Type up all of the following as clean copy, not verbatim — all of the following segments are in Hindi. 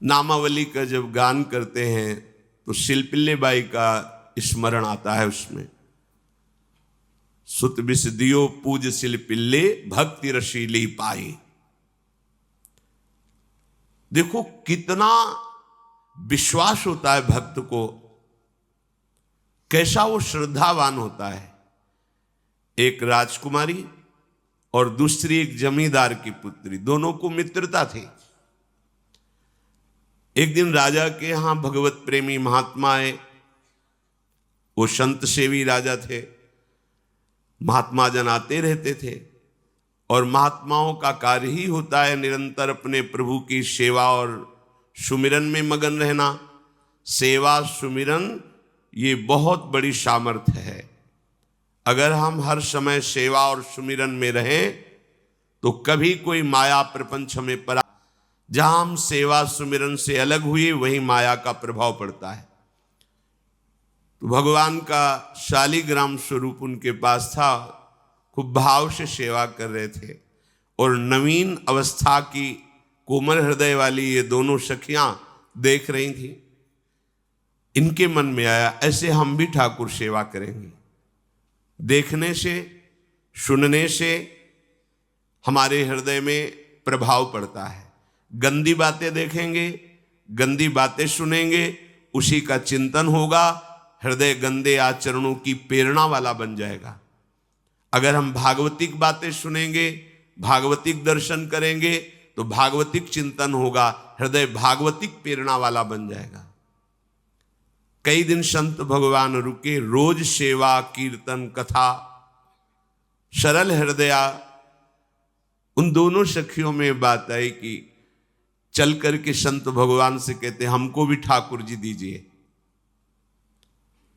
नामावली का जब गान करते हैं तो शिल्पिल्ले बाई का स्मरण आता है उसमें। सुत बिस दियो पूज शिल्पिल्ले भक्ति रशीली पाई। देखो कितना विश्वास होता है भक्त को, कैसा वो श्रद्धावान होता है। एक राजकुमारी और दूसरी एक जमींदार की पुत्री, दोनों को मित्रता थी। एक दिन राजा के यहां भगवत प्रेमी महात्मा आए। वो संत सेवी राजा थे, महात्मा जन आते रहते थे और महात्माओं का कार्य ही होता है निरंतर अपने प्रभु की सेवा और सुमिरन में मगन रहना। सेवा सुमिरन ये बहुत बड़ी सामर्थ्य है। अगर हम हर समय सेवा और सुमिरन में रहें तो कभी कोई माया प्रपंच हमें परा। जहां हम सेवा सुमिरन से अलग हुए वहीं माया का प्रभाव पड़ता है। तो भगवान का शालिग्राम स्वरूप उनके पास था, खूब भाव से सेवा कर रहे थे और नवीन अवस्था की कोमल हृदय वाली ये दोनों सखियां देख रही थी। इनके मन में आया ऐसे हम भी ठाकुर सेवा करेंगे। देखने से सुनने से हमारे हृदय में प्रभाव पड़ता है। गंदी बातें देखेंगे, गंदी बातें सुनेंगे, उसी का चिंतन होगा, हृदय गंदे आचरणों की प्रेरणा वाला बन जाएगा। अगर हम भागवतिक बातें सुनेंगे, भागवतिक दर्शन करेंगे तो भागवतिक चिंतन होगा, हृदय भागवतिक प्रेरणा वाला बन जाएगा। कई दिन संत भगवान रुके, रोज सेवा कीर्तन कथा, सरल हृदया। उन दोनों सखियों में बात आई कि चल करके संत भगवान से कहते हमको भी ठाकुर जी दीजिए।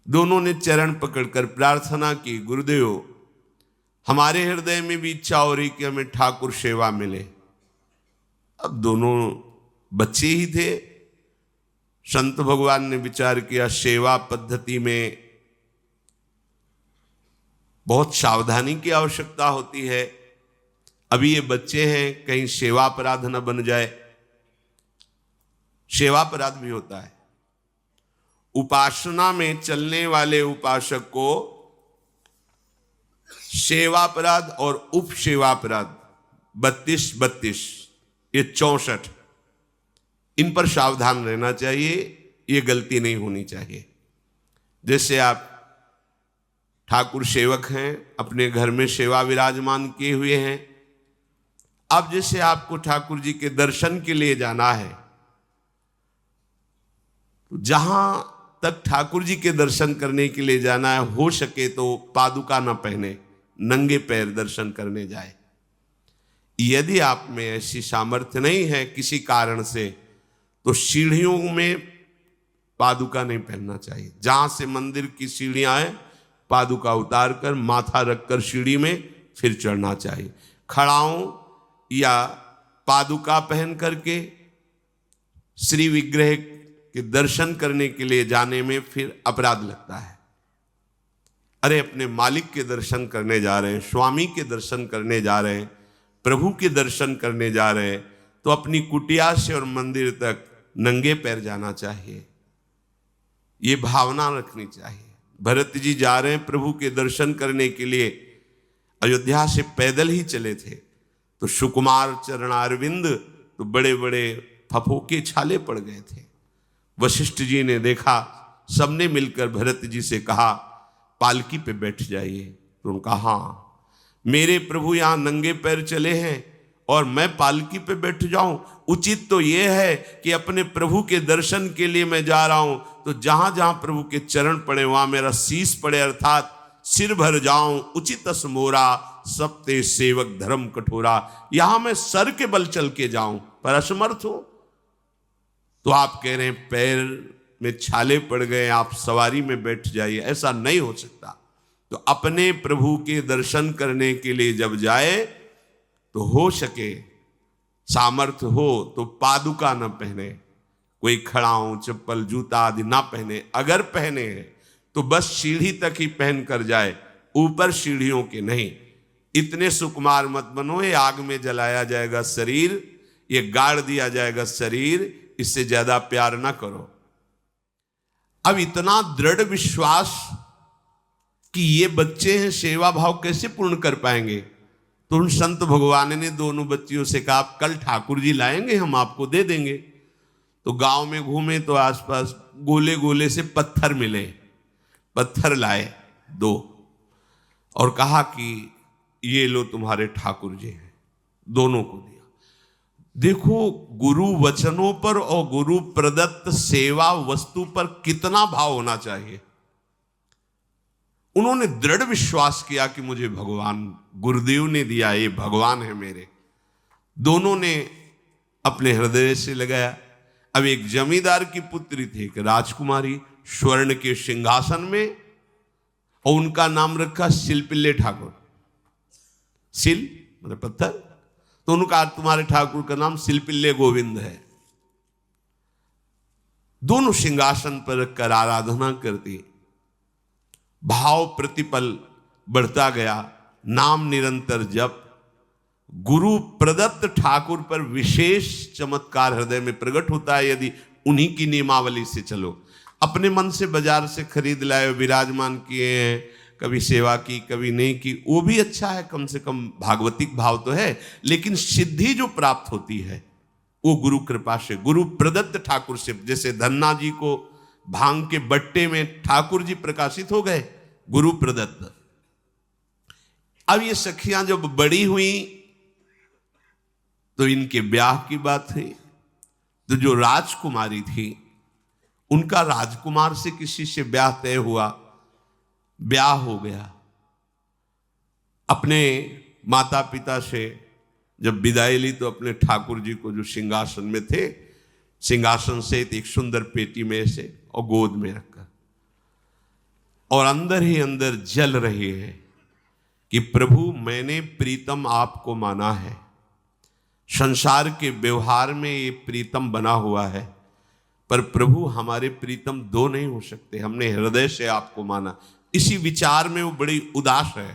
दोनों ने चरण पकड़कर प्रार्थना की, गुरुदेव हमारे हृदय में भी इच्छा हो रही कि हमें ठाकुर सेवा मिले। अब दोनों बच्चे ही थे। संत भगवान ने विचार किया सेवा पद्धति में बहुत सावधानी की आवश्यकता होती है। अभी ये बच्चे हैं, कहीं सेवा अपराध न बन जाए। सेवा अपराध भी होता है। उपासना में चलने वाले उपासक को सेवा अपराध और उप सेवा अपराध 32 ये 64, इन पर सावधान रहना चाहिए। ये गलती नहीं होनी चाहिए। जैसे आप ठाकुर सेवक हैं, अपने घर में सेवा विराजमान किए हुए हैं। अब जैसे आपको ठाकुर जी के दर्शन के लिए जाना है, तो जहां तक ठाकुर जी के दर्शन करने के लिए जाना है, हो सके तो पादुका न पहने, नंगे पैर दर्शन करने जाए। यदि आप में ऐसी सामर्थ्य नहीं है किसी कारण से, तो सीढ़ियों में पादुका नहीं पहनना चाहिए। जहां से मंदिर की सीढ़ियां हैं, पादुका उतार कर माथा रखकर सीढ़ी में फिर चढ़ना चाहिए। खड़ाओं या पादुका पहन करके श्री विग्रह के दर्शन करने के लिए जाने में फिर अपराध लगता है। अरे अपने मालिक के दर्शन करने जा रहे हैं, स्वामी के दर्शन करने जा रहे हैं, प्रभु के दर्शन करने जा रहे हैं, तो अपनी कुटिया से और मंदिर तक नंगे पैर जाना चाहिए। ये भावना रखनी चाहिए। भरत जी जा रहे हैं प्रभु के दर्शन करने के लिए, अयोध्या से पैदल ही चले थे, तो सुकुमार चरणारविंद तो बड़े बड़े फफोके छाले पड़ गए थे। वशिष्ठ जी ने देखा, सबने मिलकर भरत जी से कहा पालकी पे बैठ जाइए। तो उनका हाँ, मेरे प्रभु यहाँ नंगे पैर चले हैं और मैं पालकी पे बैठ जाऊं? उचित तो यह है कि अपने प्रभु के दर्शन के लिए मैं जा रहा हूं, तो जहां जहां प्रभु के चरण पड़े वहां मेरा शीश पड़े, अर्थात सिर भर जाऊं। उचित मोरा सप्ते सेवक धर्म कठोरा। यहां मैं सर के बल चल के जाऊं पर असमर्थ हूं। तो आप कह रहे हैं पैर में छाले पड़ गए, आप सवारी में बैठ जाइए। ऐसा नहीं हो सकता। तो अपने प्रभु के दर्शन करने के लिए जब जाए तो हो सके, सामर्थ्य हो तो पादुका न पहने, कोई खड़ाऊं चप्पल जूता आदि ना पहने। अगर पहने हैं तो बस सीढ़ी तक ही पहन कर जाए, ऊपर सीढ़ियों के नहीं। इतने सुकुमार मत बनो, ये आग में जलाया जाएगा शरीर, ये गाड़ दिया जाएगा शरीर, इससे ज्यादा प्यार ना करो। अब इतना दृढ़ विश्वास कि ये बच्चे हैं, सेवा भाव कैसे पूर्ण कर पाएंगे? तो उन संत भगवान ने दोनों बच्चियों से कहा, आप कल ठाकुर जी लाएंगे, हम आपको दे देंगे। तो गांव में घूमे तो आसपास गोले गोले से पत्थर मिले, पत्थर लाए 2 और कहा कि ये लो तुम्हारे ठाकुर जी हैं। दोनों को दिया। देखो, गुरु वचनों पर और गुरु प्रदत्त सेवा वस्तु पर कितना भाव होना चाहिए। उन्होंने दृढ़ विश्वास किया कि मुझे भगवान गुरुदेव ने दिया, ये भगवान है मेरे। दोनों ने अपने हृदय से लगाया। अब एक जमींदार की पुत्री थी, एक राजकुमारी, स्वर्ण के सिंहासन में, और उनका नाम रखा शिलपिल्ले ठाकुर। शिल मतलब पत्थर, तो उनका तुम्हारे ठाकुर का नाम शिलपिल्ले गोविंद है। दोनों सिंहासन पर रखकर आराधना करती। भाव प्रतिपल बढ़ता गया, नाम निरंतर जप। गुरु प्रदत्त ठाकुर पर विशेष चमत्कार हृदय में प्रकट होता है यदि उन्हीं की नियमावली से चलो। अपने मन से बाजार से खरीद लाए, विराजमान किए हैं, कभी सेवा की कभी नहीं की, वो भी अच्छा है, कम से कम भागवतिक भाव तो है। लेकिन सिद्धि जो प्राप्त होती है वो गुरु कृपा से, गुरु प्रदत्त ठाकुर से। जैसे धन्ना जी को भांग के बट्टे में ठाकुर जी प्रकाशित हो गए, गुरु प्रदत्त। अब ये सखियां जब बड़ी हुई तो इनके ब्याह की बात हुई। तो जो राजकुमारी थी, उनका राजकुमार से किसी से ब्याह तय हुआ, ब्याह हो गया। अपने माता पिता से जब विदाई ली तो अपने ठाकुर जी को, जो सिंहासन में थे, सिंहासन से एक सुंदर पेटी में से और गोद में रखकर, और अंदर ही अंदर जल रही है कि प्रभु मैंने प्रीतम आपको माना है, संसार के व्यवहार में ये प्रीतम बना हुआ है, पर प्रभु हमारे प्रीतम 2 नहीं हो सकते, हमने हृदय से आपको माना। इसी विचार में वो बड़ी उदास है।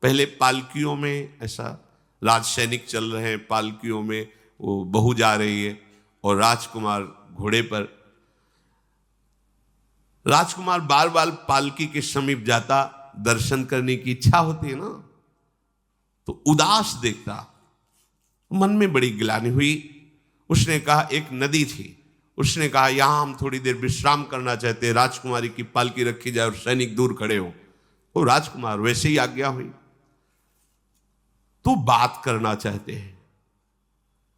पहले पालकियों में, ऐसा राज सैनिक चल रहे हैं, पालकियों में वो बहू जा रही है और राजकुमार घोड़े पर। राजकुमार बार बार पालकी के समीप जाता, दर्शन करने की इच्छा होती है ना, तो उदास देखता। मन में बड़ी गिलानी हुई। उसने कहा, एक नदी थी, उसने कहा यहां हम थोड़ी देर विश्राम करना चाहते हैं, राजकुमारी की पालकी रखी जाए और सैनिक दूर खड़े हो। वो राजकुमार वैसे ही आज्ञा हुई। तो बात करना चाहते हैं,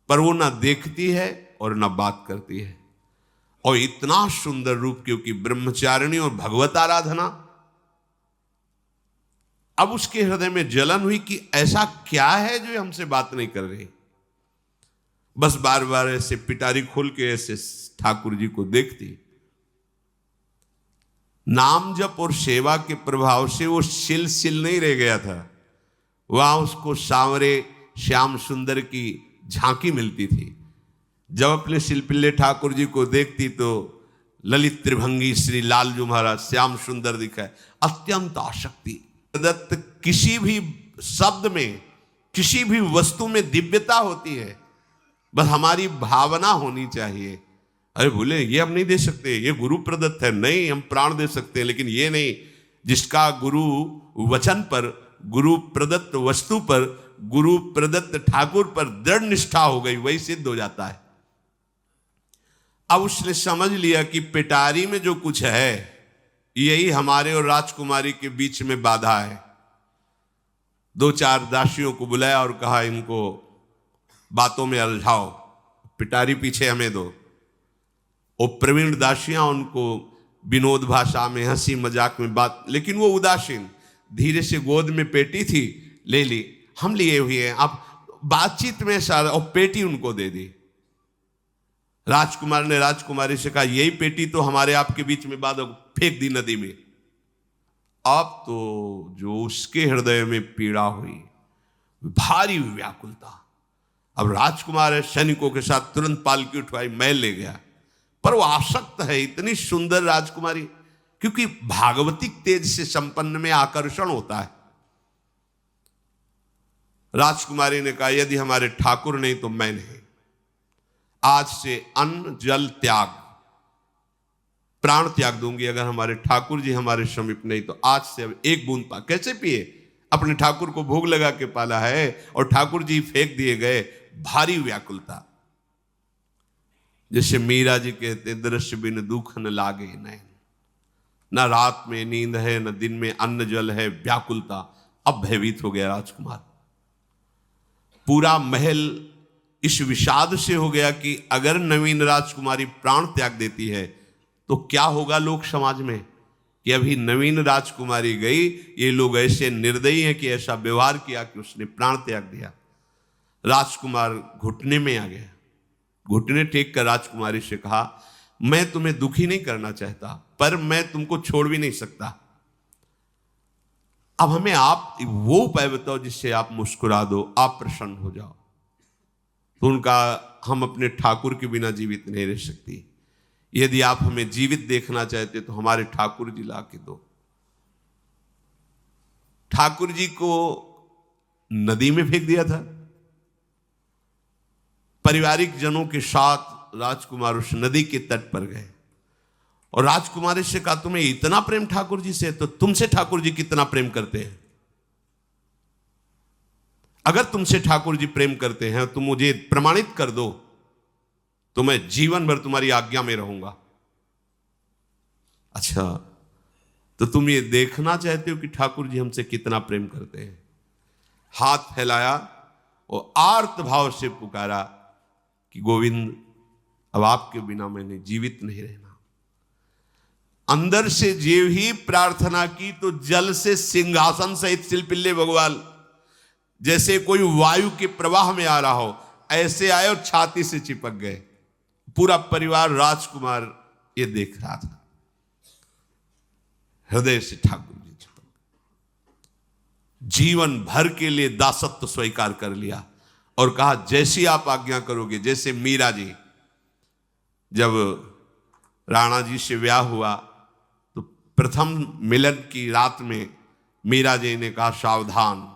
पर वो ना देखती है और ना बात करती है। और इतना सुंदर रूप, क्योंकि ब्रह्मचारिणी और भगवत आराधना। अब उसके हृदय में जलन हुई कि ऐसा क्या है जो हमसे बात नहीं कर रही। बस बार बार ऐसे पिटारी खोल के ऐसे ठाकुर जी को देखती। नाम जप और सेवा के प्रभाव से वो सिल नहीं रह गया था, वहां उसको सांवरे श्याम सुंदर की झांकी मिलती थी। जब अपने शिलपिल्ले ठाकुर जी को देखती तो ललित त्रिभंगी श्री लालजू महाराज श्याम सुंदर दिखाए, अत्यंत आसक्ति। दत्त किसी भी शब्द में, किसी भी वस्तु में दिव्यता होती है, बस हमारी भावना होनी चाहिए। अरे बोले ये हम नहीं दे सकते, ये गुरु प्रदत्त है, नहीं हम प्राण दे सकते हैं, लेकिन ये नहीं। जिसका गुरु वचन पर, गुरु प्रदत्त वस्तु पर, गुरु प्रदत्त ठाकुर पर दृढ़ निष्ठा हो गई, वही सिद्ध हो जाता है। अब उसने समझ लिया कि पिटारी में जो कुछ है यही हमारे और राजकुमारी के बीच में बाधा है। 2-4 दासियों को बुलाया और कहा इनको बातों में उलझाओ, पिटारी पीछे हमें दो। और प्रवीण दासियां उनको विनोद भाषा में, हंसी मजाक में बात, लेकिन वो उदासीन। धीरे से गोद में पेटी थी, ले ली, हम लिए हुए हैं, आप बातचीत में सारा, और पेटी उनको दे दी। राजकुमार ने राजकुमारी से कहा यही पेटी तो हमारे आपके बीच में बात, फेंक दी नदी में। अब तो जो उसके हृदय में पीड़ा हुई, भारी व्याकुलता। अब राजकुमार सैनिकों के साथ तुरंत पालकी उठवाई, महल ले गया। पर वो आसक्त है, इतनी सुंदर राजकुमारी, क्योंकि भागवतिक तेज से संपन्न में आकर्षण होता है। राजकुमारी ने कहा यदि हमारे ठाकुर नहीं तो मैं नहीं। आज से अन्न जल त्याग, प्राण त्याग दूंगी अगर हमारे ठाकुर जी हमारे समीप नहीं तो आज से अब एक बूंद पा। कैसे पिए? अपने ठाकुर को भोग लगा के पाला है और ठाकुर जी फेंक दिए गए। भारी व्याकुलता, जैसे मीरा जी कहते दृश्य बिन दुख न लागे नैन, न रात में नींद है न दिन में अन्न जल है, व्याकुलता। अब भयभीत हो गया राजकुमार। पूरा महल इस विषाद से हो गया कि अगर नवीन राजकुमारी प्राण त्याग देती है तो क्या होगा लोक समाज में, कि अभी नवीन राजकुमारी गई, ये लोग ऐसे निर्दयी हैं कि ऐसा व्यवहार किया कि उसने प्राण त्याग दिया। राजकुमार घुटने में आ गया, घुटने टेक कर राजकुमारी से कहा, मैं तुम्हें दुखी नहीं करना चाहता पर मैं तुमको छोड़ भी नहीं सकता। अब हमें आप वो उपाय बताओ जिससे आप मुस्कुरा दो, आप प्रसन्न हो जाओ। तो उनका, हम अपने ठाकुर के बिना जीवित नहीं रह सकती। यदि आप हमें जीवित देखना चाहते तो हमारे ठाकुर जी ला के दो। ठाकुर जी को नदी में फेंक दिया था। पारिवारिक जनों के साथ राजकुमार उस नदी के तट पर गए और राजकुमारी से कहा, तुम्हें इतना प्रेम ठाकुर जी से, तो तुमसे ठाकुर जी कितना प्रेम करते हैं? अगर तुमसे ठाकुर जी प्रेम करते हैं तो मुझे प्रमाणित कर दो, तो मैं जीवन भर तुम्हारी आज्ञा में रहूंगा। अच्छा, तो तुम ये देखना चाहते हो कि ठाकुर जी हमसे कितना प्रेम करते हैं? हाथ फैलाया और आर्त भाव से पुकारा कि गोविंद, अब आपके बिना मैंने जीवित नहीं रहना। अंदर से जीव ही प्रार्थना की तो जल से सिंहासन सहित सिलपिल्ले भगवान जैसे कोई वायु के प्रवाह में आ रहा हो, ऐसे आए और छाती से चिपक गए। पूरा परिवार राजकुमार ये देख रहा था। हृदय से ठाकुर जी चिपक गए। जीवन भर के लिए दासत्व स्वीकार कर लिया और कहा, जैसी आप आज्ञा करोगे। जैसे मीरा जी, जब राणा जी से ब्याह हुआ तो प्रथम मिलन की रात में मीरा जी ने कहा, सावधान,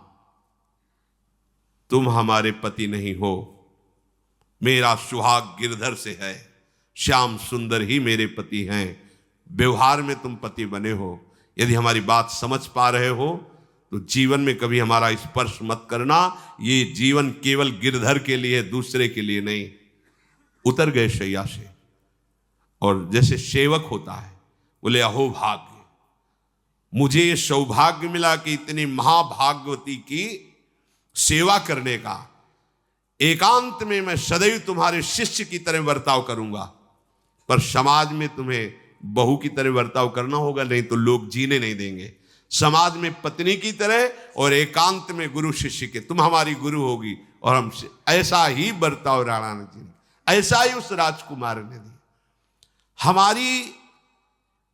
तुम हमारे पति नहीं हो, मेरा सुहाग गिरधर से है, श्याम सुंदर ही मेरे पति हैं। व्यवहार में तुम पति बने हो। यदि हमारी बात समझ पा रहे हो तो जीवन में कभी हमारा स्पर्श मत करना। ये जीवन केवल गिरधर के लिए, दूसरे के लिए नहीं। उतर गए शैया से और जैसे सेवक होता है, बोले, अहो भाग्य, मुझे ये सौभाग्य मिला कि इतनी महाभागवती की सेवा करने का। एकांत में मैं सदैव तुम्हारे शिष्य की तरह बर्ताव करूंगा, पर समाज में तुम्हें बहू की तरह बर्ताव करना होगा, नहीं तो लोग जीने नहीं देंगे। समाज में पत्नी की तरह और एकांत में गुरु शिष्य के। तुम हमारी गुरु होगी और हमसे ऐसा ही बर्ताव राणा ने जी, ऐसा ही उस राजकुमार ने दिया। हमारी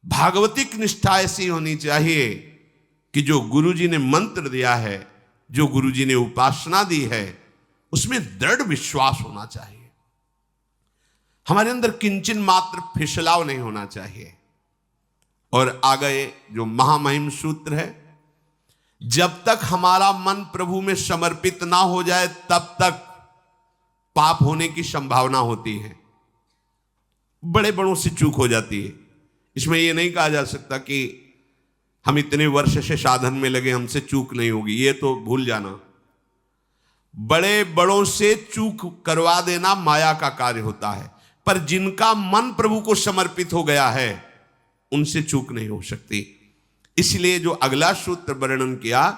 भागवतिक निष्ठा ऐसी होनी चाहिए कि जो गुरु जी ने मंत्र दिया है, जो गुरु जी ने उपासना दी है, उसमें दृढ़ विश्वास होना चाहिए। हमारे अंदर किंचन मात्र फिसलाव नहीं होना चाहिए। और आगे जो महामहिम सूत्र है, जब तक हमारा मन प्रभु में समर्पित ना हो जाए तब तक पाप होने की संभावना होती है। बड़े बड़ों से चूक हो जाती है। इसमें यह नहीं कहा जा सकता कि हम इतने वर्ष से साधन में लगे, हमसे चूक नहीं होगी, ये तो भूल जाना। बड़े बड़ों से चूक करवा देना माया का कार्य होता है, पर जिनका मन प्रभु को समर्पित हो गया है उनसे चूक नहीं हो सकती। इसलिए जो अगला सूत्र वर्णन किया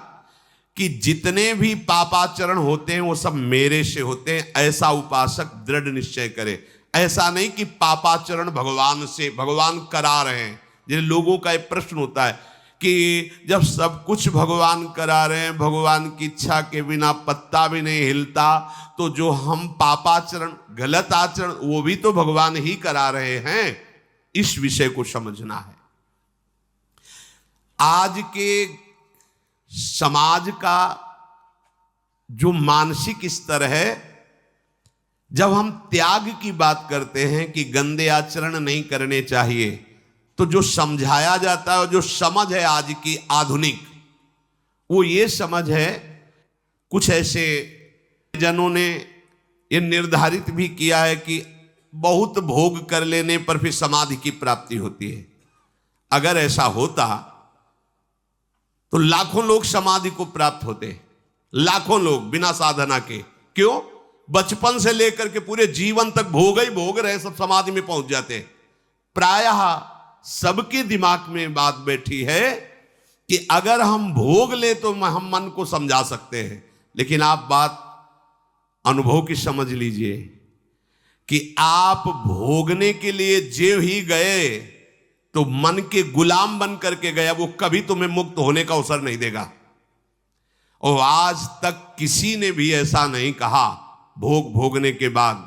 कि जितने भी पापाचरण होते हैं वो सब मेरे से होते हैं, ऐसा उपासक दृढ़ निश्चय करे। ऐसा नहीं कि पापाचरण भगवान से, भगवान करा रहे हैं। जिन लोगों का एक प्रश्न होता है कि जब सब कुछ भगवान करा रहे हैं, भगवान की इच्छा के बिना पत्ता भी नहीं हिलता, तो जो हम पापाचरण, गलत आचरण, वो भी तो भगवान ही करा रहे हैं। इस विषय को समझना है। आज के समाज का जो मानसिक स्तर है, जब हम त्याग की बात करते हैं कि गंदे आचरण नहीं करने चाहिए, तो जो समझाया जाता है और जो समझ है आज की आधुनिक, वो ये समझ है, कुछ ऐसे जनों ने ये निर्धारित भी किया है कि बहुत भोग कर लेने पर फिर समाधि की प्राप्ति होती है। अगर ऐसा होता तो लाखों लोग समाधि को प्राप्त होते, लाखों लोग बिना साधना के। क्यों? बचपन से लेकर के पूरे जीवन तक भोग ही भोग रहे, सब समाधि में पहुंच जाते। प्रायः सबके दिमाग में बात बैठी है कि अगर हम भोग ले तो हम मन को समझा सकते हैं, लेकिन आप बात अनुभव की समझ लीजिए कि आप भोगने के लिए जे ही गए तो मन के गुलाम बन करके गया, वो कभी तुम्हें मुक्त होने का अवसर नहीं देगा। और आज तक किसी ने भी ऐसा नहीं कहा भोग भोगने के बाद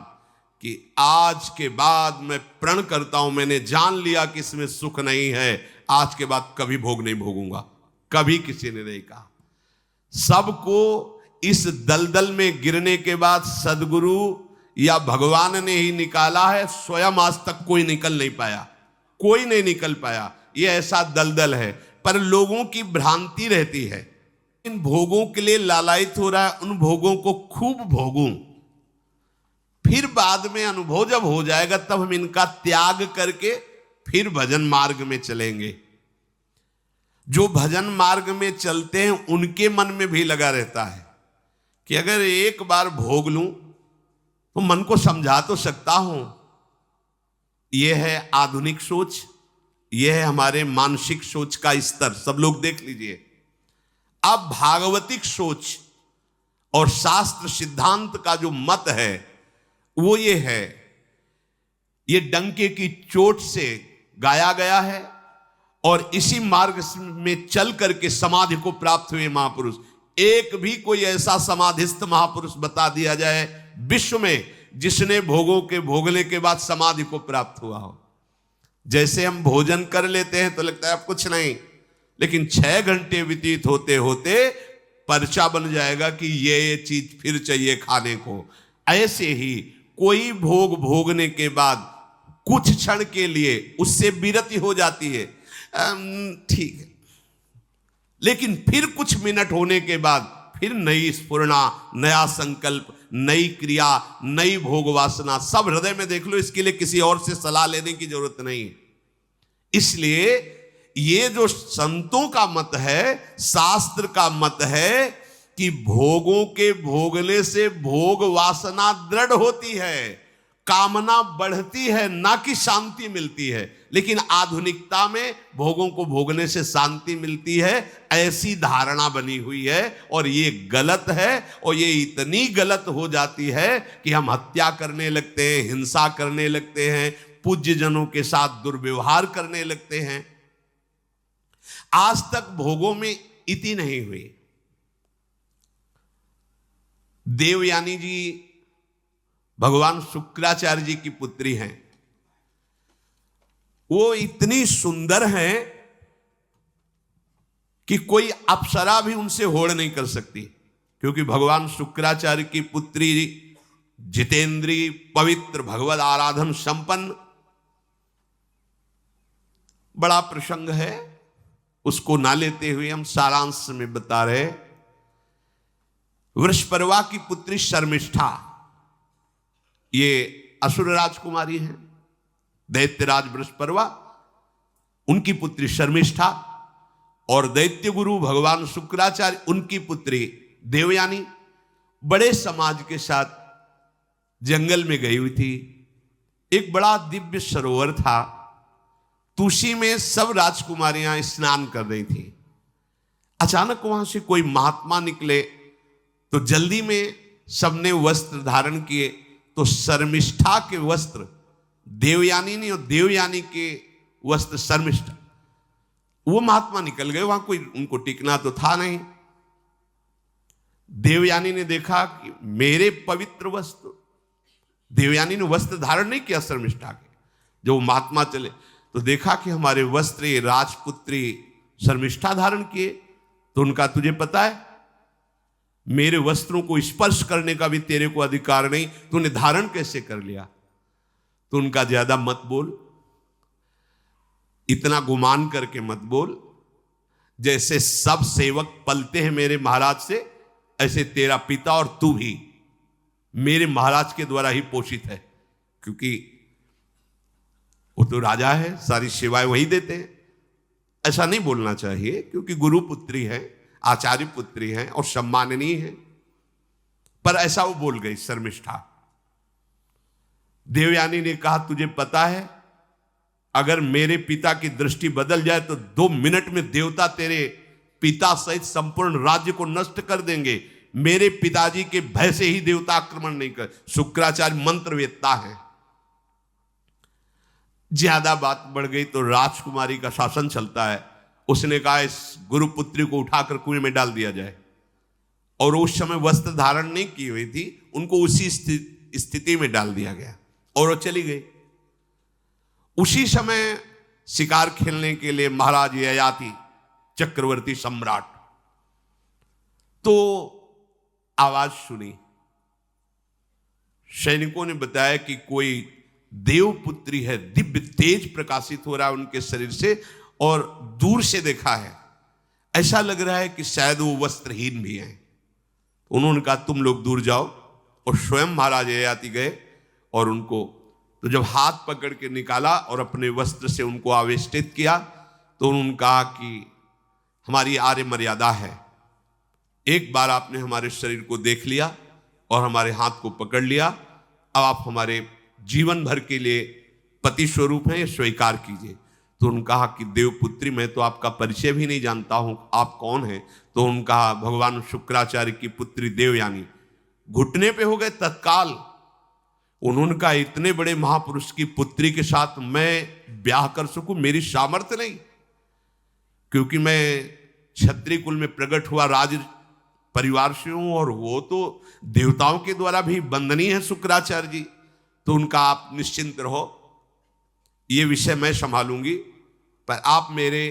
कि आज के बाद मैं प्रण करता हूं, मैंने जान लिया कि इसमें सुख नहीं है, आज के बाद कभी भोग नहीं भोगूंगा। कभी किसी ने नहीं कहा। सबको इस दलदल में गिरने के बाद सदगुरु या भगवान ने ही निकाला है, स्वयं आज तक कोई निकल नहीं पाया, कोई नहीं निकल पाया। ये ऐसा दलदल है। पर लोगों की भ्रांति रहती है, इन भोगों के लिए लालायित हो रहा है, उन भोगों को खूब भोगूं, फिर बाद में अनुभव जब हो जाएगा तब हम इनका त्याग करके फिर भजन मार्ग में चलेंगे। जो भजन मार्ग में चलते हैं उनके मन में भी लगा रहता है कि अगर एक बार भोग लूं तो मन को समझा तो सकता हूं। यह है आधुनिक सोच, यह है हमारे मानसिक सोच का स्तर। सब लोग देख लीजिए। अब भागवतिक सोच और शास्त्र सिद्धांत का जो मत है वो ये है, ये डंके की चोट से गाया गया है और इसी मार्ग में चल करके समाधि को प्राप्त हुए महापुरुष। एक भी कोई ऐसा समाधिस्थ महापुरुष बता दिया जाए विश्व में जिसने भोगों के भोगने के बाद समाधि को प्राप्त हुआ हो। जैसे हम भोजन कर लेते हैं तो लगता है अब कुछ नहीं, लेकिन 6 घंटे व्यतीत होते होते पर्चा बन जाएगा कि ये चीज फिर चाहिए खाने को। ऐसे ही कोई भोग भोगने के बाद कुछ क्षण के लिए उससे विरति हो जाती है, ठीक है, लेकिन फिर कुछ मिनट होने के बाद फिर नई स्फुरना, नया संकल्प, नई क्रिया, नई भोग वासना सब हृदय में देख लो। इसके लिए किसी और से सलाह लेने की जरूरत नहीं है। इसलिए ये जो संतों का मत है, शास्त्र का मत है कि भोगों के भोगने से भोग वासना दृढ़ होती है, कामना बढ़ती है, ना कि शांति मिलती है। लेकिन आधुनिकता में भोगों को भोगने से शांति मिलती है, ऐसी धारणा बनी हुई है और ये गलत है। और ये इतनी गलत हो जाती है कि हम हत्या करने लगते हैं, हिंसा करने लगते हैं, पूज्य जनों के साथ दुर्व्यवहार करने लगते हैं। आज तक भोगों में इति नहीं हुई। देवयानी जी भगवान शुक्राचार्य जी की पुत्री हैं। वो इतनी सुंदर हैं कि कोई अप्सरा भी उनसे होड़ नहीं कर सकती, क्योंकि भगवान शुक्राचार्य की पुत्री जितेंद्री, पवित्र, भगवद आराधन संपन्न। बड़ा प्रसंग है, उसको ना लेते हुए हम सारांश में बता रहे। वृषपर्वा की पुत्री शर्मिष्ठा, ये असुर राजकुमारी है। दैत्यराज वृषपर्वा, उनकी पुत्री शर्मिष्ठा, और दैत्य गुरु भगवान शुक्राचार्य, उनकी पुत्री देवयानी बड़े समाज के साथ जंगल में गई हुई थी। एक बड़ा दिव्य सरोवर था, तुलसी में सब राजकुमारियां स्नान कर रही थी। अचानक वहां से कोई महात्मा निकले तो जल्दी में सबने वस्त्र धारण किए। तो शर्मिष्ठा के वस्त्र देवयानी ने और देवयानी के वस्त्र शर्मिष्ठा, वो महात्मा निकल गए। वहां कोई उनको टिकना तो था नहीं। देवयानी ने देखा कि मेरे पवित्र वस्त्र, देवयानी ने वस्त्र धारण नहीं किया शर्मिष्ठा के। जब वो महात्मा चले तो देखा कि हमारे वस्त्र राजपुत्री शर्मिष्ठा धारण किए। तो उनका, तुझे पता है मेरे वस्त्रों को स्पर्श करने का भी तेरे को अधिकार नहीं, तूने धारण कैसे कर लिया? तो उनका, ज्यादा मत बोल, इतना गुमान करके मत बोल। जैसे सब सेवक पलते हैं मेरे महाराज से, ऐसे तेरा पिता और तू भी मेरे महाराज के द्वारा ही पोषित है। क्योंकि तो राजा है, सारी सेवाएं वही देते हैं। ऐसा नहीं बोलना चाहिए, क्योंकि गुरु पुत्री है, आचार्य पुत्री है और सम्माननीय है। पर ऐसा वो बोल गई शर्मिष्ठा। देवयानी ने कहा, तुझे पता है अगर मेरे पिता की दृष्टि बदल जाए तो 2 मिनट में देवता तेरे पिता सहित संपूर्ण राज्य को नष्ट कर देंगे। मेरे पिताजी के भय से ही देवता आक्रमण नहीं कर। शुक्राचार्य मंत्रवेत्ता है। ज्यादा बात बढ़ गई तो राजकुमारी का शासन चलता है। उसने कहा इस गुरुपुत्री को उठाकर कुएं में डाल दिया जाए। और उस समय वस्त्र धारण नहीं की हुई थी, उनको उसी स्थिति में डाल दिया गया और वो चली गई। उसी समय शिकार खेलने के लिए महाराज ययाति चक्रवर्ती सम्राट तो आवाज सुनी। सैनिकों ने बताया कि कोई देवपुत्री है, दिव्य तेज प्रकाशित हो रहा है उनके शरीर से, और दूर से देखा है ऐसा लग रहा है कि शायद वो वस्त्रहीन भी हैं। उन्होंने कहा तुम लोग दूर जाओ, और स्वयं महाराज ययाति गए और उनको तो जब हाथ पकड़ के निकाला और अपने वस्त्र से उनको आवेष्टित किया तो उन्होंने कहा कि हमारी आर्य मर्यादा है, एक बार आपने हमारे शरीर को देख लिया और हमारे हाथ को पकड़ लिया, अब आप हमारे जीवन भर के लिए पति स्वरूप हैं, ये स्वीकार कीजिए। तो उन्होंने कहा कि देवपुत्री, मैं तो आपका परिचय भी नहीं जानता हूं, आप कौन हैं? तो उन्होंने कहा भगवान शुक्राचार्य की पुत्री देवयानी। घुटने पे हो गए तत्काल। उन्होंने कहा इतने बड़े महापुरुष की पुत्री के साथ मैं ब्याह कर सकूं, मेरी सामर्थ्य नहीं, क्योंकि मैं क्षत्रिय कुल में प्रकट हुआ राज परिवार से हूं और वो तो देवताओं के द्वारा भी वंदनीय है शुक्राचार्य जी। तो उनका आप निश्चिंत रहो, ये विषय मैं संभालूंगी, पर आप मेरे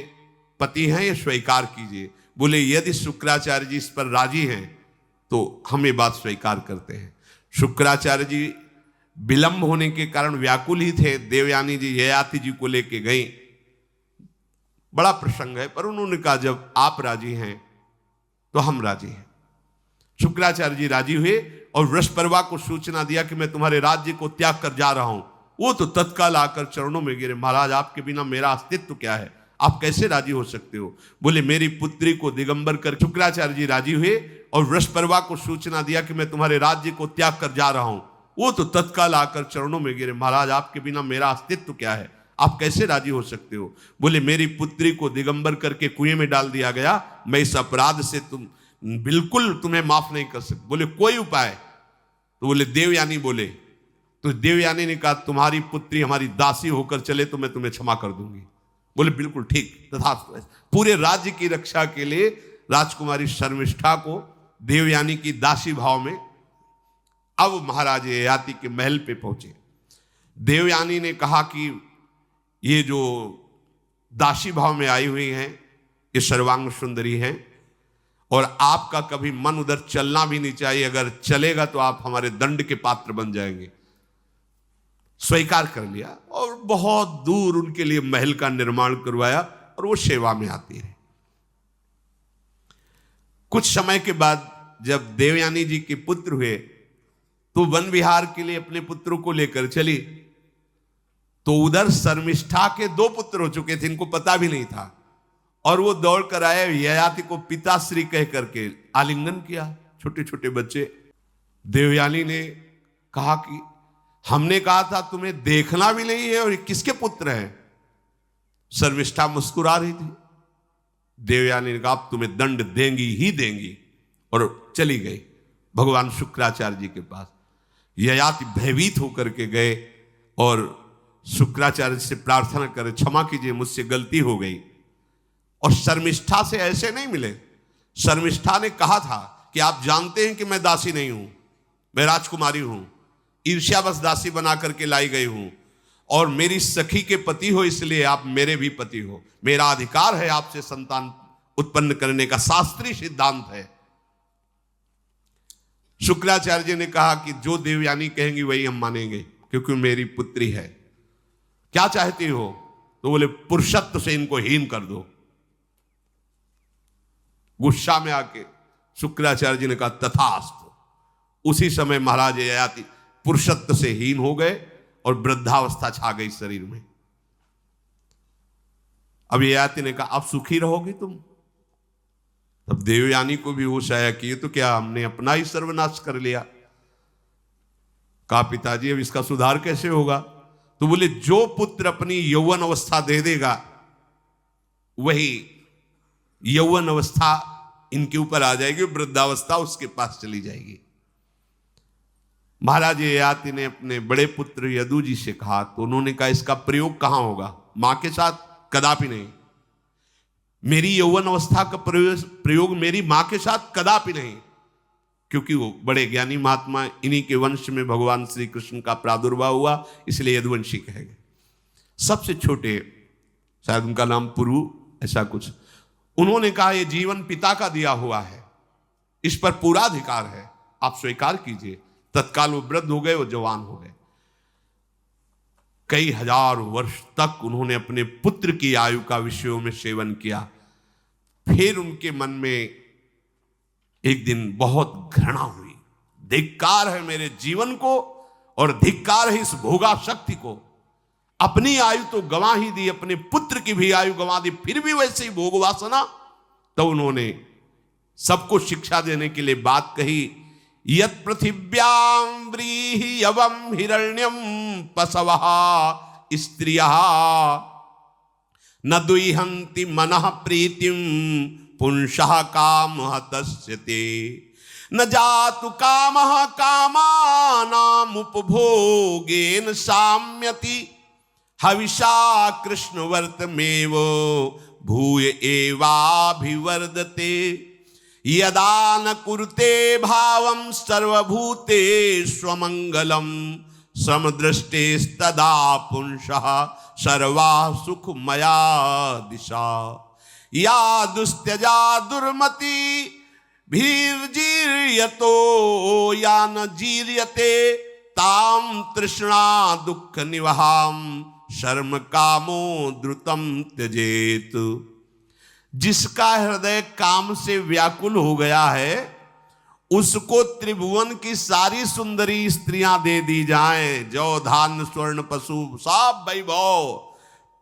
पति हैं, ये स्वीकार कीजिए। बोले यदि शुक्राचार्य जी इस पर राजी हैं तो हम ये बात स्वीकार करते हैं। शुक्राचार्य जी विलंब होने के कारण व्याकुल ही थे। देवयानी जी ययाति जी को लेके गई। बड़ा प्रसंग है, पर उन्होंने कहा जब आप राजी हैं तो हम राजी हैं। शुक्राचार्य जी राजी हुए और वृषपर्वा को सूचना दिया कि मैं तुम्हारे राज्य को त्याग कर जा रहा हूं। वो तो तत्काल आकर चरणों में गिरे, महाराज आपके बिना मेरा अस्तित्व क्या है, आप कैसे राजी हो सकते हो? बोले मेरी पुत्री को दिगंबर कर। शुक्राचार्य जी राजी हुए और वृषपर्वा को सूचना दिया कि मैं तुम्हारे राज्य को त्याग कर जा रहा हूं। वो तो तत्काल आकर चरणों में गिरे, महाराज आपके बिना मेरा अस्तित्व क्या है, आप कैसे राजी हो सकते हो? बोले मेरी पुत्री को दिगंबर करके कुएं में डाल दिया गया, मैं इस अपराध से बिल्कुल तुम्हें माफ नहीं कर सकते। बोले कोई उपाय? तो बोले देवयानी बोले। तो देवयानी ने कहा तुम्हारी पुत्री हमारी दासी होकर चले तो मैं तुम्हें क्षमा कर दूंगी। बोले बिल्कुल ठीक, तथास्तु। पूरे राज्य की रक्षा के लिए राजकुमारी शर्मिष्ठा को देवयानी की दासी भाव में अब महाराज ययाति के महल पे पहुंचे। देवयानी ने कहा कि ये जो दासी भाव में आई हुई हैं ये सर्वांग सुंदरी हैं और आपका कभी मन उधर चलना भी नहीं चाहिए, अगर चलेगा तो आप हमारे दंड के पात्र बन जाएंगे। स्वीकार कर लिया और बहुत दूर उनके लिए महल का निर्माण करवाया और वो सेवा में आती रही। कुछ समय के बाद जब देवयानी जी के पुत्र हुए तो वन विहार के लिए अपने पुत्रों को लेकर चली, तो उधर शर्मिष्ठा के 2 पुत्र हो चुके थे, इनको पता भी नहीं था, और वो दौड़ कर आए, ययाति को पिताश्री कह करके आलिंगन किया। छोटे छोटे बच्चे। देवयानी ने कहा कि हमने कहा था तुम्हें देखना भी नहीं है और ये किसके पुत्र हैं? शर्मिष्ठा मुस्कुरा रही थी। देवयानी ने कहा अब तुम्हें दंड देंगी ही देंगी, और चली गई भगवान शुक्राचार्य जी के पास। ययाति भयभीत होकर के गए और शुक्राचार्य से प्रार्थना करे क्षमा कीजिए मुझसे गलती हो गई। और शर्मिष्ठा से ऐसे नहीं मिले। शर्मिष्ठा ने कहा था कि आप जानते हैं कि मैं दासी नहीं हूं, मैं राजकुमारी हूं, ईर्ष्यावश दासी बना करके लाई गई हूं, और मेरी सखी के पति हो इसलिए आप मेरे भी पति हो, मेरा अधिकार है आपसे संतान उत्पन्न करने का, शास्त्रीय सिद्धांत है। शुक्राचार्य जी ने कहा कि जो देवयानी कहेंगी वही हम मानेंगे, क्योंकि मेरी पुत्री है। क्या चाहती हो? तो बोले पुरुषत्व से इनको हीन कर दो। गुस्सा में आके शुक्राचार्य जी ने कहा तथास्तु। उसी समय महाराज ययाति पुरुषत्व से हीन हो गए और वृद्धावस्था छा गई शरीर में। अब ययाति ने कहा अब सुखी रहोगे तुम। तब देवयानी को भी होश आया कि ये तो क्या हमने अपना ही सर्वनाश कर लिया। कहा पिताजी अब इसका सुधार कैसे होगा? तो बोले जो पुत्र अपनी यौवन अवस्था दे देगा वही यौवन अवस्था इनके ऊपर आ जाएगी, वृद्धावस्था उसके पास चली जाएगी। महाराज ययाति ने अपने बड़े पुत्र यदु जी से कहा, तो उन्होंने कहा इसका प्रयोग कहां होगा? मां के साथ कदापि नहीं। मेरी यौवन अवस्था का प्रयोग मेरी मां के साथ कदापि नहीं, क्योंकि वो बड़े ज्ञानी महात्मा, इन्हीं के वंश में भगवान श्री कृष्ण का प्रादुर्भाव हुआ, इसलिए यदुवंशी कहे गए। सबसे छोटे, शायद उनका नाम पुरु ऐसा कुछ, उन्होंने कहा यह जीवन पिता का दिया हुआ है, इस पर पूरा अधिकार है, आप स्वीकार कीजिए। तत्काल वो वृद्ध हो गए, वो जवान हो गए। कई हजार वर्ष तक उन्होंने अपने पुत्र की आयु का विषयों में सेवन किया। फिर उनके मन में एक दिन बहुत घृणा हुई, धिक्कार है मेरे जीवन को और धिक्कार है इस भोगा शक्ति को। अपनी आयु तो गंवा ही दी, अपने पुत्र की भी आयु गंवा दी, फिर भी वैसे ही भोग वासना। तो उन्होंने सबको शिक्षा देने के लिए बात कही, यत् पृथिव्यां व्रीहि यवं हिरण्यं पशवः स्त्रियः न दुह्यन्ति मनः प्रीतिं पुंसः कामः तस्यते न जातु कामः कामानाम् उपभोगेन साम्यति हविषा कृष्णवर्तमेव भूय एवाभिवर्धते यदा न कुरुते भावं सर्वभूतेष्वमङ्गलं समदृष्टेस्तदा पुंसः सर्वा सुखमया दिशा या दुस्त्यजा दुर्मति भीर्जीर्यतो या न जीर्यते ताम तृष्णा दुःख निवहां शर्म कामो द्रुतम त्यजेत। जिसका हृदय काम से व्याकुल हो गया है उसको त्रिभुवन की सारी सुंदरी स्त्रियां दे दी जाएं, जौ धान्य स्वर्ण पशु सब वैभव,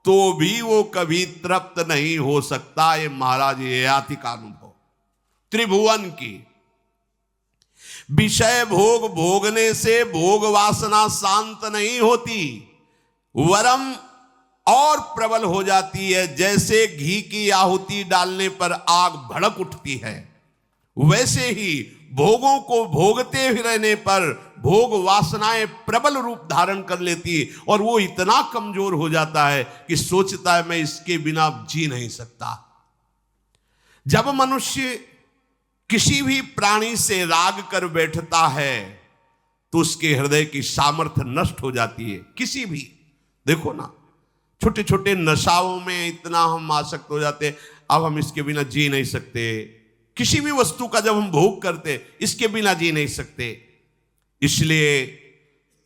तो भी वो कभी तृप्त नहीं हो सकता। ये महाराज ययाति का अनुभव। त्रिभुवन की विषय भोग भोगने से भोग वासना शांत नहीं होती, वरम और प्रबल हो जाती है। जैसे घी की आहुति डालने पर आग भड़क उठती है, वैसे ही भोगों को भोगते हुए रहने पर भोग वासनाएं प्रबल रूप धारण कर लेती और वो इतना कमजोर हो जाता है कि सोचता है मैं इसके बिना जी नहीं सकता। जब मनुष्य किसी भी प्राणी से राग कर बैठता है तो उसके हृदय की सामर्थ्य नष्ट हो जाती है। किसी भी, देखो ना, छोटे छोटे नशाओं में इतना हम आसक्त हो जाते हैं, अब हम इसके बिना जी नहीं सकते। किसी भी वस्तु का जब हम भोग करते इसके बिना जी नहीं सकते। इसलिए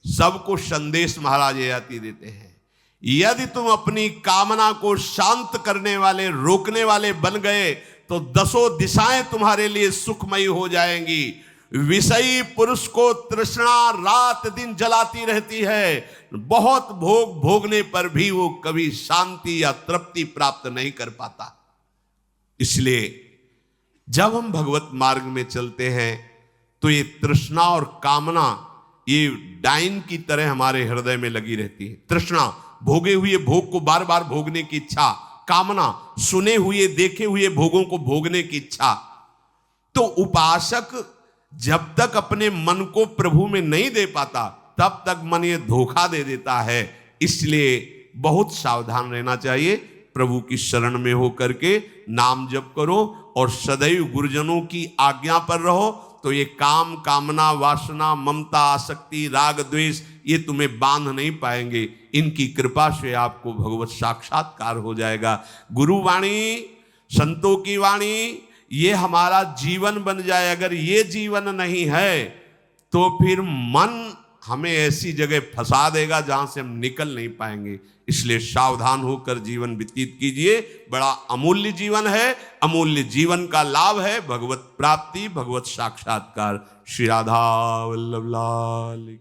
सबको संदेश महाराज ययाति देते हैं, यदि तुम अपनी कामना को शांत करने वाले, रोकने वाले बन गए तो दसों दिशाएं तुम्हारे लिए सुखमयी हो जाएंगी। विषयी पुरुष को तृष्णा रात दिन जलाती रहती है, बहुत भोग भोगने पर भी वो कभी शांति या तृप्ति प्राप्त नहीं कर पाता। इसलिए जब हम भगवत मार्ग में चलते हैं तो ये तृष्णा और कामना ये डाइन की तरह हमारे हृदय में लगी रहती है। तृष्णा, भोगे हुए भोग को बार बार भोगने की इच्छा, कामना, सुने हुए देखे हुए भोगों को भोगने की इच्छा। तो उपासक जब तक अपने मन को प्रभु में नहीं दे पाता तब तक मन ये धोखा दे देता है। इसलिए बहुत सावधान रहना चाहिए। प्रभु की शरण में हो करके नाम जप करो और सदैव गुरुजनों की आज्ञा पर रहो, तो ये काम, कामना, वासना, ममता, आसक्ति, राग, द्वेष ये तुम्हें बांध नहीं पाएंगे। इनकी कृपा से आपको भगवत साक्षात्कार हो जाएगा। गुरु वाणी, संतों की वाणी, ये हमारा जीवन बन जाए। अगर ये जीवन नहीं है तो फिर मन हमें ऐसी जगह फंसा देगा जहां से हम निकल नहीं पाएंगे। इसलिए सावधान होकर जीवन व्यतीत कीजिए। बड़ा अमूल्य जीवन है, अमूल्य जीवन का लाभ है भगवत प्राप्ति, भगवत साक्षात्कार। श्री राधा वल्लभ लाल।